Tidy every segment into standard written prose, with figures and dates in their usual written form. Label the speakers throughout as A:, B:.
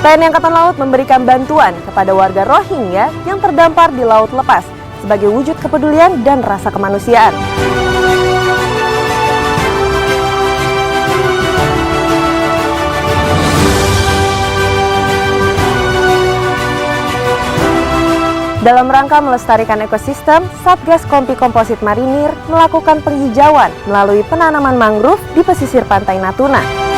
A: TNI Angkatan Laut memberikan bantuan kepada warga Rohingya yang terdampar di laut lepas sebagai wujud kepedulian dan rasa kemanusiaan. Dalam rangka melestarikan ekosistem, Satgas Kompi Komposit Marinir melakukan penghijauan melalui penanaman mangrove di pesisir pantai Natuna.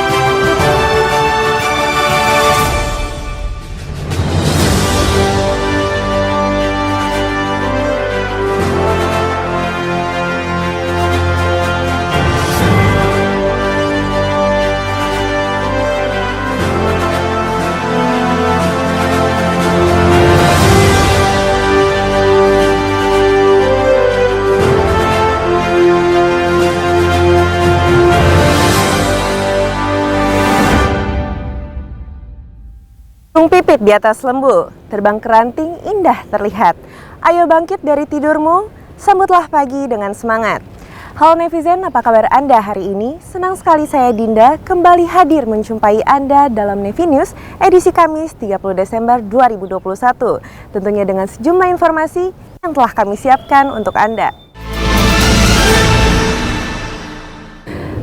A: Pipit di atas lembu, terbang keranting indah terlihat. Ayo bangkit dari tidurmu, sambutlah pagi dengan semangat. Halo netizen, apa kabar Anda hari ini? Senang sekali saya Dinda kembali hadir menjumpai Anda dalam Nevi News edisi Kamis 30 Desember 2021. Tentunya dengan sejumlah informasi yang telah kami siapkan untuk Anda.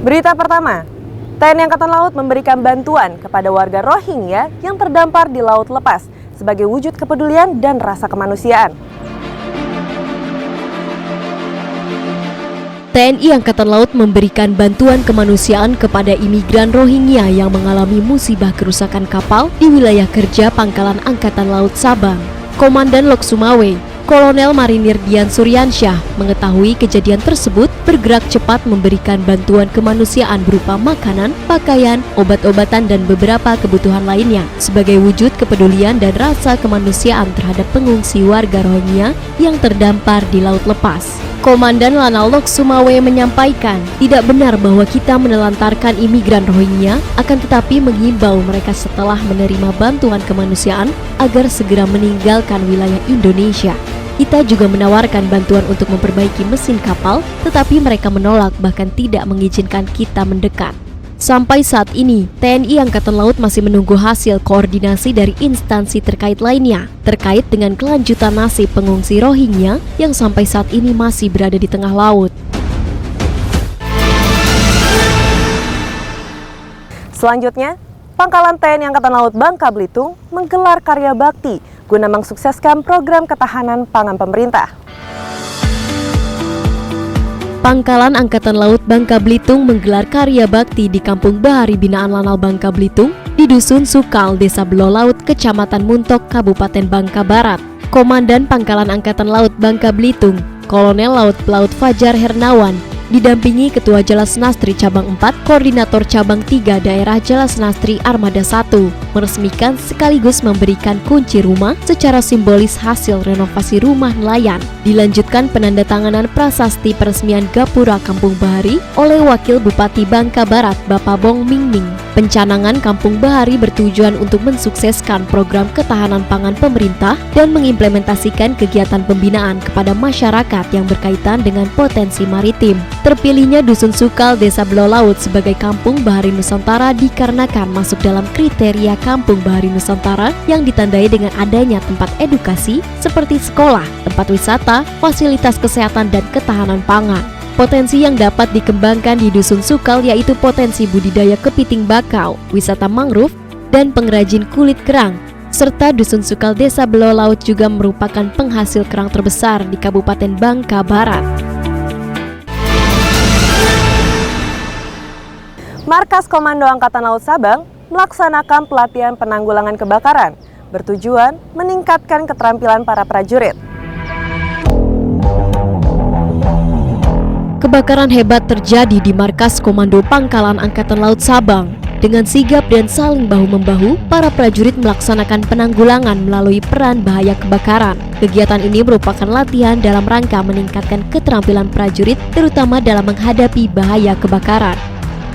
A: Berita pertama, TNI Angkatan Laut memberikan bantuan kepada warga Rohingya yang terdampar di laut lepas sebagai wujud kepedulian dan rasa kemanusiaan.
B: TNI Angkatan Laut memberikan bantuan kemanusiaan kepada imigran Rohingya yang mengalami musibah kerusakan kapal di wilayah kerja Pangkalan Angkatan Laut Sabang. Komandan Lok Sumawe, Kolonel Marinir Dian Suryansyah mengetahui kejadian tersebut bergerak cepat memberikan bantuan kemanusiaan berupa makanan, pakaian, obat-obatan dan beberapa kebutuhan lainnya sebagai wujud kepedulian dan rasa kemanusiaan terhadap pengungsi warga Rohingya yang terdampar di laut lepas. Komandan Lanal Lok Sumawe menyampaikan, tidak benar bahwa kita menelantarkan imigran Rohingya, akan tetapi menghimbau mereka setelah menerima bantuan kemanusiaan agar segera meninggalkan wilayah Indonesia. Kita juga menawarkan bantuan untuk memperbaiki mesin kapal, tetapi mereka menolak bahkan tidak mengizinkan kita mendekat. Sampai saat ini, TNI Angkatan Laut masih menunggu hasil koordinasi dari instansi terkait lainnya terkait dengan kelanjutan nasib pengungsi Rohingya yang sampai saat ini masih berada di tengah laut.
A: Selanjutnya, Pangkalan TNI Angkatan Laut Bangka Belitung menggelar karya bakti guna mensukseskan program ketahanan pangan pemerintah.
B: Pangkalan Angkatan Laut Bangka Belitung menggelar karya bakti di Kampung Bahari Binaan Lanal Bangka Belitung di Dusun Sukal, Desa Belolaut, Kecamatan Muntok, Kabupaten Bangka Barat. Komandan Pangkalan Angkatan Laut Bangka Belitung, Kolonel Laut Pelaut Fajar Hernawan, didampingi Ketua Jalasnastri Cabang 4, Koordinator Cabang 3 Daerah Jalasnastri Armada 1, meresmikan sekaligus memberikan kunci rumah secara simbolis hasil renovasi rumah nelayan. Dilanjutkan penandatanganan prasasti peresmian Gapura Kampung Bahari oleh Wakil Bupati Bangka Barat, Bapak Bong Mingming. Pencanangan Kampung Bahari bertujuan untuk mensukseskan program ketahanan pangan pemerintah dan mengimplementasikan kegiatan pembinaan kepada masyarakat yang berkaitan dengan potensi maritim. Terpilihnya Dusun Sukal, Desa Belolaut sebagai Kampung Bahari Nusantara dikarenakan masuk dalam kriteria Kampung Bahari Nusantara yang ditandai dengan adanya tempat edukasi seperti sekolah, tempat wisata, fasilitas kesehatan dan ketahanan pangan. Potensi yang dapat dikembangkan di Dusun Sukal yaitu potensi budidaya kepiting bakau, wisata mangrove, dan pengrajin kulit kerang. Serta Dusun Sukal Desa Belolaut juga merupakan penghasil kerang terbesar di Kabupaten Bangka Barat.
A: Markas Komando Angkatan Laut Sabang melaksanakan pelatihan penanggulangan kebakaran bertujuan meningkatkan keterampilan para prajurit.
B: Kebakaran hebat terjadi di Markas Komando Pangkalan Angkatan Laut Sabang. Dengan sigap dan saling bahu-membahu, para prajurit melaksanakan penanggulangan melalui peran bahaya kebakaran. Kegiatan ini merupakan latihan dalam rangka meningkatkan keterampilan prajurit terutama dalam menghadapi bahaya kebakaran.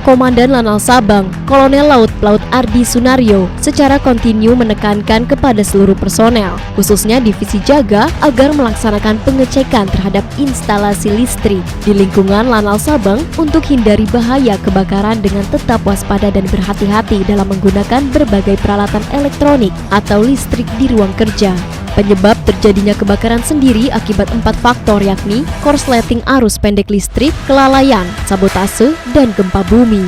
B: Komandan Lanal Sabang, Kolonel Laut Pelaut Ardi Sunario, secara kontinu menekankan kepada seluruh personel, khususnya divisi jaga, agar melaksanakan pengecekan terhadap instalasi listrik di lingkungan Lanal Sabang untuk hindari bahaya kebakaran dengan tetap waspada dan berhati-hati dalam menggunakan berbagai peralatan elektronik atau listrik di ruang kerja. Penyebab terjadinya kebakaran sendiri akibat 4 faktor, yakni korsleting arus pendek listrik, kelalaian, sabotase, dan gempa bumi.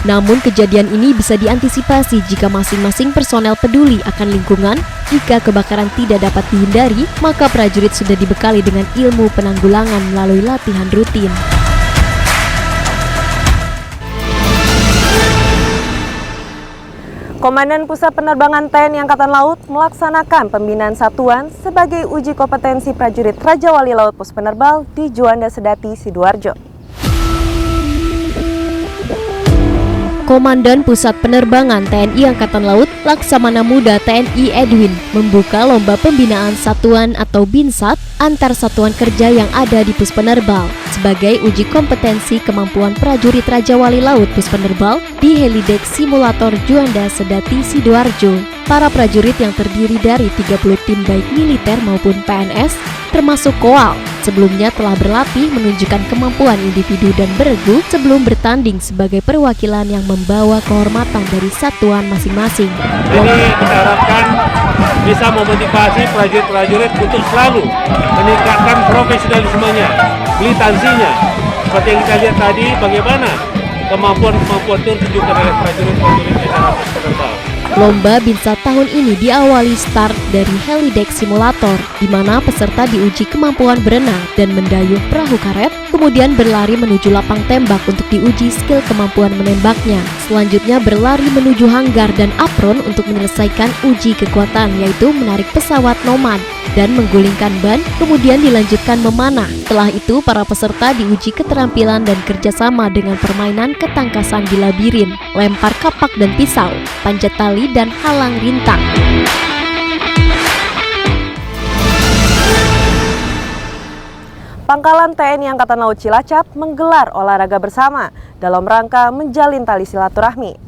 B: Namun kejadian ini bisa diantisipasi jika masing-masing personel peduli akan lingkungan. Jika kebakaran tidak dapat dihindari, maka prajurit sudah dibekali dengan ilmu penanggulangan melalui latihan rutin.
A: Komandan Pusat Penerbangan TNI Angkatan Laut melaksanakan pembinaan satuan sebagai uji kompetensi prajurit Raja Wali Laut Pos Penerbal di Juanda Sedati, Sidoarjo.
B: Komandan Pusat Penerbangan TNI Angkatan Laut Laksamana Muda TNI Edwin membuka lomba pembinaan satuan atau BINSAT antar satuan kerja yang ada di Pus Penerbal sebagai uji kompetensi kemampuan prajurit Raja Wali Laut Pus Penerbal di Helideck Simulator Juanda Sedati, Sidoarjo. Para prajurit yang terdiri dari 30 tim baik militer maupun PNS termasuk KOAL sebelumnya telah berlatih menunjukkan kemampuan individu dan beregu sebelum bertanding sebagai perwakilan yang membawa kehormatan dari satuan masing-masing.
C: Jadi kita harapkan bisa memotivasi prajurit-prajurit untuk selalu meningkatkan profesionalismenya, militansinya. Seperti yang kita lihat tadi, bagaimana kemampuan-kemampuan itu ditunjukkan oleh prajurit-prajurit di dalam Pos Penerbal.
B: Lomba BINSAT tahun ini diawali start dari Helideck Simulator, di mana peserta diuji kemampuan berenang dan mendayung perahu karet, kemudian berlari menuju lapang tembak untuk diuji skill kemampuan menembaknya. Selanjutnya berlari menuju hanggar dan apron untuk menyelesaikan uji kekuatan, yaitu menarik pesawat nomad dan menggulingkan ban, kemudian dilanjutkan memanah. Setelah itu, para peserta diuji keterampilan dan kerjasama dengan permainan ketangkasan di labirin, lempar kapak dan pisau, panjat tali, dan halang rintang.
A: Pangkalan TNI Angkatan Laut Cilacap menggelar olahraga bersama dalam rangka menjalin tali silaturahmi.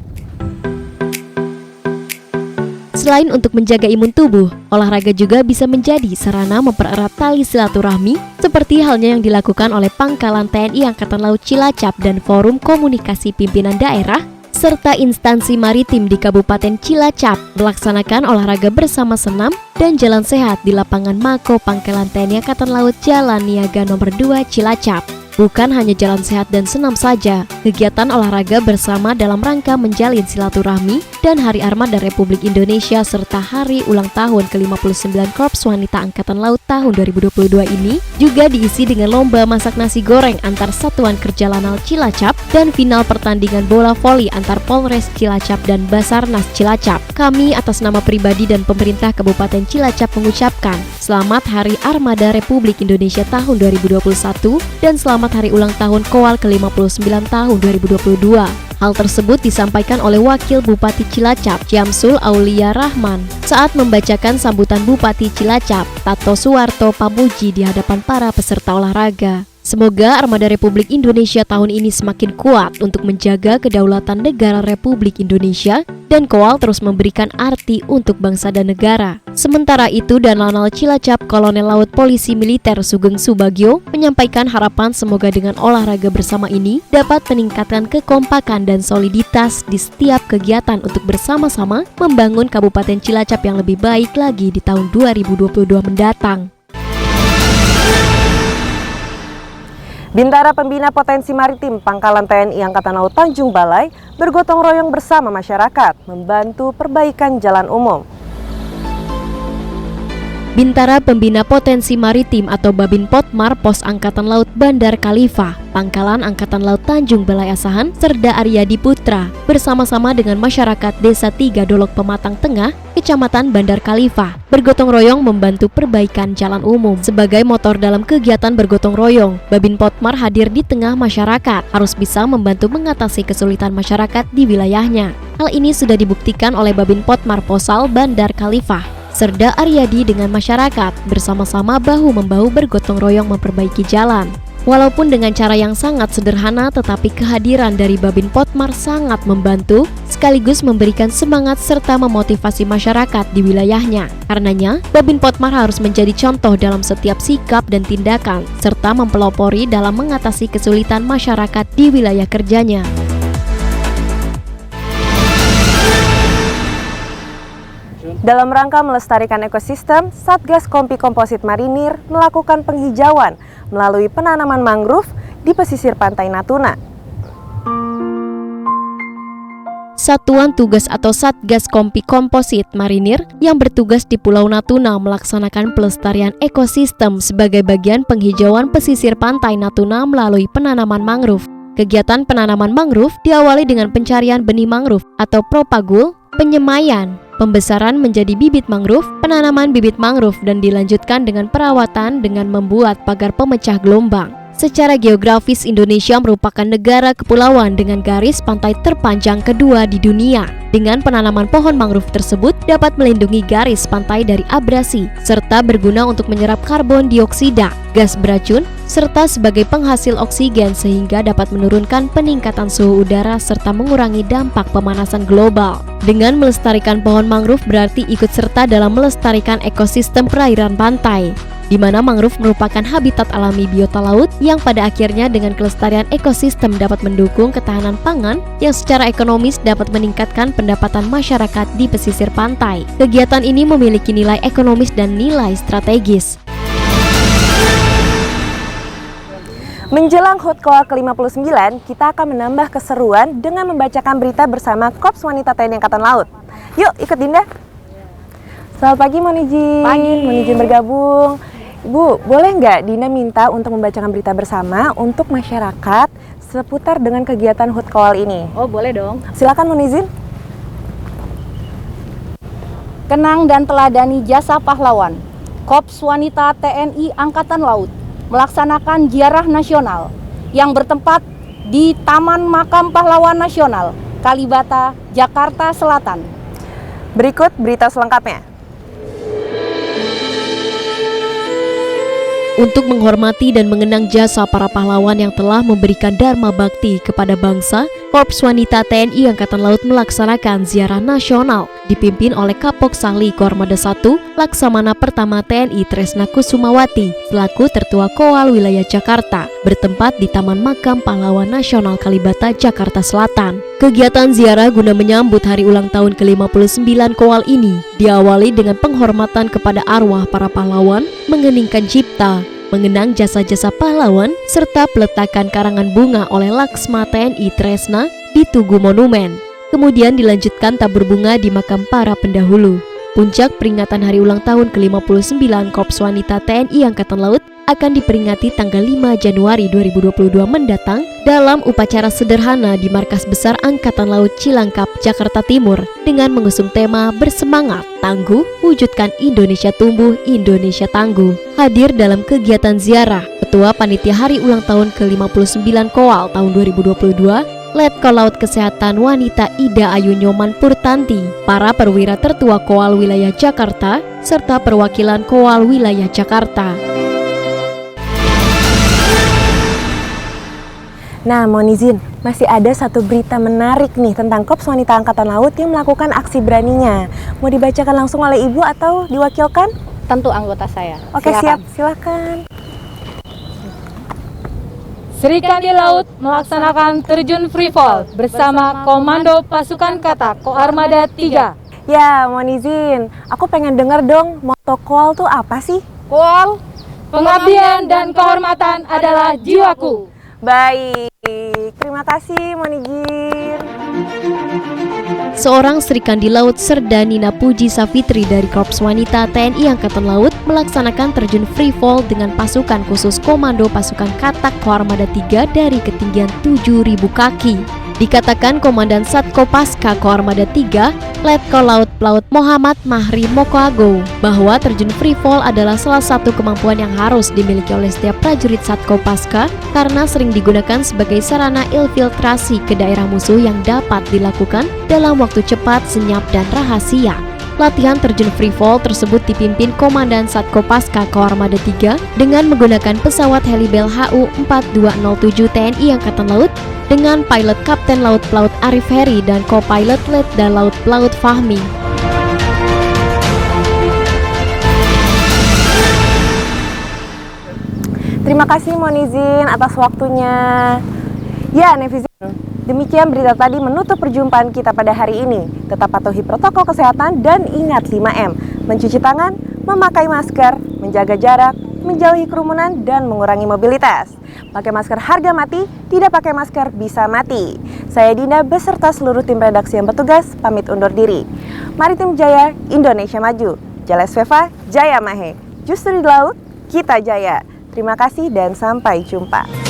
B: Selain untuk menjaga imun tubuh, olahraga juga bisa menjadi sarana mempererat tali silaturahmi, seperti halnya yang dilakukan oleh Pangkalan TNI Angkatan Laut Cilacap dan Forum Komunikasi Pimpinan Daerah, serta instansi maritim di Kabupaten Cilacap melaksanakan olahraga bersama senam dan jalan sehat di lapangan Mako Pangkalan TNI Angkatan Laut Jalan Niaga nomor 2 Cilacap. Bukan hanya jalan sehat dan senam saja, kegiatan olahraga bersama dalam rangka menjalin silaturahmi dan Hari Armada Republik Indonesia serta Hari Ulang Tahun ke-59 Korps Wanita Angkatan Laut tahun 2022 ini juga diisi dengan lomba masak nasi goreng antar Satuan Kerja Lanal Cilacap dan final pertandingan bola voli antar Polres Cilacap dan Basarnas Cilacap. Kami atas nama pribadi dan pemerintah Kabupaten Cilacap mengucapkan selamat Hari Armada Republik Indonesia tahun 2021 dan selamat Hari Ulang Tahun KOAL ke-59 tahun 2022. Hal tersebut disampaikan oleh Wakil Bupati Cilacap, Jamsul Aulia Rahman, saat membacakan sambutan Bupati Cilacap, Tato Suwarto Pamuji di hadapan para peserta olahraga. Semoga Armada Republik Indonesia tahun ini semakin kuat untuk menjaga kedaulatan negara Republik Indonesia dan KOAL terus memberikan arti untuk bangsa dan negara. Sementara itu, Danlanal Cilacap Kolonel Laut Polisi Militer Sugeng Subagio menyampaikan harapan semoga dengan olahraga bersama ini dapat meningkatkan kekompakan dan soliditas di setiap kegiatan untuk bersama-sama membangun Kabupaten Cilacap yang lebih baik lagi di tahun 2022 mendatang.
A: Bintara Pembina Potensi Maritim Pangkalan TNI Angkatan Laut Tanjung Balai bergotong royong bersama masyarakat membantu perbaikan jalan umum.
B: Bintara Pembina Potensi Maritim atau Babin Potmar Pos Angkatan Laut Bandar Khalifah, Pangkalan Angkatan Laut Tanjung Balai Asahan, Serda Aryadi Putra, bersama-sama dengan masyarakat Desa 3 Dolok Pematang Tengah, Kecamatan Bandar Khalifah, bergotong royong membantu perbaikan jalan umum. Sebagai motor dalam kegiatan bergotong royong, Babin Potmar hadir di tengah masyarakat, harus bisa membantu mengatasi kesulitan masyarakat di wilayahnya. Hal ini sudah dibuktikan oleh Babin Potmar Posal Bandar Khalifah. Serda Aryadi dengan masyarakat bersama-sama bahu-membahu bergotong royong memperbaiki jalan. Walaupun dengan cara yang sangat sederhana, tetapi kehadiran dari Babin Potmar sangat membantu sekaligus memberikan semangat serta memotivasi masyarakat di wilayahnya. Karenanya, Babin Potmar harus menjadi contoh dalam setiap sikap dan tindakan serta mempelopori dalam mengatasi kesulitan masyarakat di wilayah kerjanya.
A: Dalam rangka melestarikan ekosistem, Satgas Kompi Komposit Marinir melakukan penghijauan melalui penanaman mangrove di pesisir pantai Natuna.
B: Satuan Tugas atau Satgas Kompi Komposit Marinir yang bertugas di Pulau Natuna melaksanakan pelestarian ekosistem sebagai bagian penghijauan pesisir pantai Natuna melalui penanaman mangrove. Kegiatan penanaman mangrove diawali dengan pencarian benih mangrove atau propagul, penyemaian, pembesaran menjadi bibit mangrove, penanaman bibit mangrove, dan dilanjutkan dengan perawatan dengan membuat pagar pemecah gelombang. Secara geografis, Indonesia merupakan negara kepulauan dengan garis pantai terpanjang kedua di dunia. Dengan penanaman pohon mangrove tersebut dapat melindungi garis pantai dari abrasi, serta berguna untuk menyerap karbon dioksida, gas beracun, serta sebagai penghasil oksigen sehingga dapat menurunkan peningkatan suhu udara serta mengurangi dampak pemanasan global. Dengan melestarikan pohon mangrove berarti ikut serta dalam melestarikan ekosistem perairan pantai, di mana mangrove merupakan habitat alami biota laut yang pada akhirnya dengan kelestarian ekosistem dapat mendukung ketahanan pangan yang secara ekonomis dapat meningkatkan pendapatan masyarakat di pesisir pantai. Kegiatan ini memiliki nilai ekonomis dan nilai strategis.
A: Menjelang HUT KOAL ke-59, kita akan menambah keseruan dengan membacakan berita bersama Korps Wanita TNI Angkatan Laut. Yuk, ikut Dinda. Selamat pagi, Monijin.
D: Pagi.
A: Monijin bergabung. Ibu, boleh nggak Dinda minta untuk membacakan berita bersama untuk masyarakat seputar dengan kegiatan HUT KOAL ini?
D: Oh, boleh dong.
A: Silakan, Monijin.
D: Kenang dan teladani jasa pahlawan. Korps Wanita TNI Angkatan Laut melaksanakan ziarah nasional yang bertempat di Taman Makam Pahlawan Nasional, Kalibata, Jakarta Selatan.
A: Berikut berita selengkapnya.
B: Untuk menghormati dan mengenang jasa para pahlawan yang telah memberikan dharma bakti kepada bangsa, Korps Wanita TNI Angkatan Laut melaksanakan ziarah nasional dipimpin oleh Kapok Sahli Koarmada 1 Laksamana Pertama TNI Tresna Kusumawati selaku Tertua KOAL Wilayah Jakarta, bertempat di Taman Makam Pahlawan Nasional Kalibata, Jakarta Selatan. Kegiatan ziarah guna menyambut hari ulang tahun ke-59 KOAL ini diawali dengan penghormatan kepada arwah para pahlawan, mengeningkan cipta, mengenang jasa-jasa pahlawan, serta peletakan karangan bunga oleh Laksma TNI Tresna di Tugu Monumen. Kemudian dilanjutkan tabur bunga di makam para pendahulu. Puncak peringatan hari ulang tahun ke-59 Korps Wanita TNI Angkatan Laut akan diperingati tanggal 5 Januari 2022 mendatang dalam upacara sederhana di Markas Besar Angkatan Laut Cilangkap, Jakarta Timur dengan mengusung tema Bersemangat, Tangguh, Wujudkan Indonesia Tumbuh, Indonesia Tangguh. Hadir dalam kegiatan ziarah Ketua Panitia Hari Ulang Tahun ke-59 KOAL tahun 2022, Letkol Laut Kesehatan Wanita Ida Ayu Nyoman Purtanti, para perwira tertua KOAL Wilayah Jakarta, serta perwakilan KOAL Wilayah Jakarta.
A: Nah, Monijin, masih ada satu berita menarik nih tentang Korps Wanita Angkatan Laut yang melakukan aksi beraninya. Mau dibacakan langsung oleh Ibu atau diwakilkan?
D: Tentu anggota saya.
A: Oke, siap. Silakan.
E: Serikandi Laut melaksanakan terjun free fall bersama Komando Pasukan Kata Koarmada 3.
A: Ya, Monijin, aku pengen denger dong, moto KOAL tuh apa sih?
E: KOAL, pengabdian dan kehormatan adalah jiwaku.
A: Baik, terima kasih Monijin.
B: Seorang Serikandi Laut Serda Nina Puji Safitri dari Korps Wanita TNI Angkatan Laut melaksanakan terjun free fall dengan pasukan khusus Komando Pasukan Katak Koarmada 3 dari ketinggian 7.000 kaki. Dikatakan Komandan Satkopaska Koarmada 3, Letkol Laut Pelaut Muhammad Mahri Mokoago, bahwa terjun free fall adalah salah satu kemampuan yang harus dimiliki oleh setiap prajurit Satkopaska karena sering digunakan sebagai sarana infiltrasi ke daerah musuh yang dapat dilakukan dalam waktu cepat, senyap, dan rahasia. Latihan terjun free fall tersebut dipimpin Komandan Satkopaska Koarmada 3 dengan menggunakan pesawat Helibel HU-4207 TNI Angkatan Laut dengan pilot Kapten Laut Pelaut Arif Heri dan co-pilot Letda Laut Pelaut Fahmi.
A: Terima kasih Monizin atas waktunya. Ya, netizen, demikian berita tadi menutup perjumpaan kita pada hari ini. Tetap patuhi protokol kesehatan dan ingat 5M. Mencuci tangan, memakai masker, menjaga jarak, menjauhi kerumunan, dan mengurangi mobilitas. Pakai masker harga mati, tidak pakai masker bisa mati. Saya Dinda beserta seluruh tim redaksi yang bertugas pamit undur diri. Maritim Jaya, Indonesia Maju. Jales Veva, Jaya Mahe. Justru di laut, kita jaya. Terima kasih dan sampai jumpa.